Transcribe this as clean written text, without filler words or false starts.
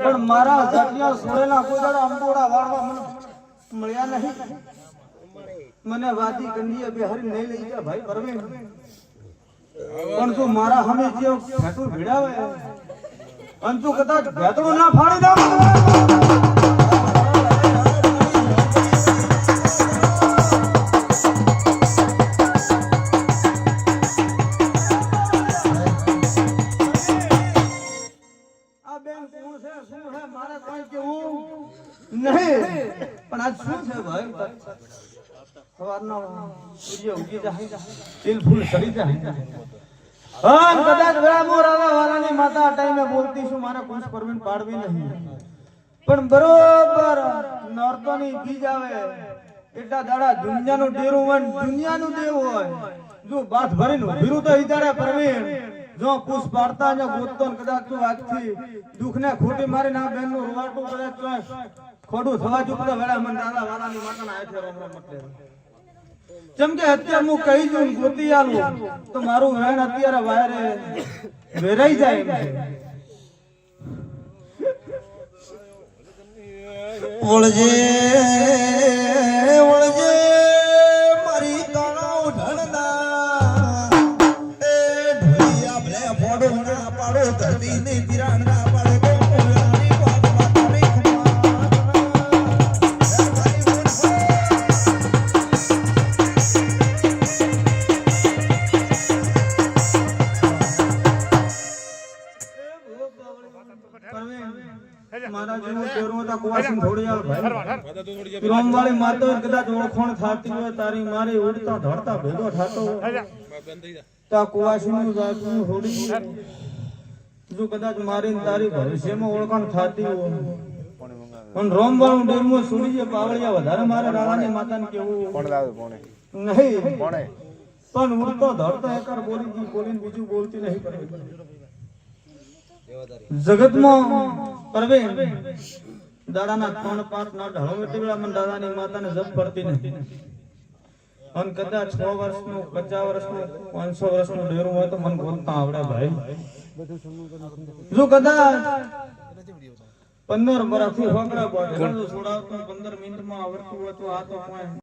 પણ મારા જાતિયા સોળેલા કોદાડા અંબોડા વાળવા મને મળ્યા નહીં. મને વાદી કંડીએ બિહારી નહીં લઈ ગયા ભાઈ પરવીન. પણ તું મારા હમે જે ભેટું ભીડાવે અને તું કદાચ ભેટું ના ફાડી દે પણ બરોબર નોરતોની બીજ આવે એટલા દાડા દુનિયાનું ડેરું હોય દુનિયાનું દેવ હોય જો બાથ ભરીને ઉભીરું તો ઈદાડે પ્રવીણ જો કુશ પાડતા ને ગોતતો કદાચ તું આજથી દુખને ખોટી મારી ના બેન નું રોવાટું કદાચ ખોડું થવા ચૂકતો વેળા મન દાદા વાલાની માતાના હાથે રોમરો મટલે. જેમ કે અત્યારે હું કહી દઉં ગોતી આલું તો મારું વેણ અત્યારે વાયરે વેરાઈ જાય એમ છે. ઓળજે ઓળજે મારી કાળા ઉઠણના એ ઢોલિયા ભલે ફોડો ના પાડો ધરતી ને તિરાણ ના પાડે મારા જેવું તેરું હતા કુવાસી થોડિયાળ ભાઈ રોમ વાળી માતો કદાચ ઓળખોણ થાતી હોય તારી મારી ઉડતા ધડતા ભેગો થાતો તા કુવાસી નું જાતનું થોડી જો કદાચ મારી તારી ભવિષ્યમાં ઓળખાણ થાતી હોય પણ રોમ વાળું ડેમો સુડી જે પાવળિયા વધારે મારે રાવાની માતાને કેવું નહીં પણ ઉડતો ધડતો એકર બોલીને બીજું બોલતી નહીં કરે જગતમાં પરવીન દાડાના 3-5 ના ઢળો વેટીલા મન દાદાની માતાને જપ પડતી નથી. અને કદાચ 6 વર્ષનું 50 વર્ષનું 500 વર્ષનું ડેરું હોય તો મન બોલતા આવડે ભાઈ. જો કદાચ 15 વર્ષથી હોકડા બોલે છોડાવતો 15 મિનિટમાં આવડતું હોય તો આ તો કોઈ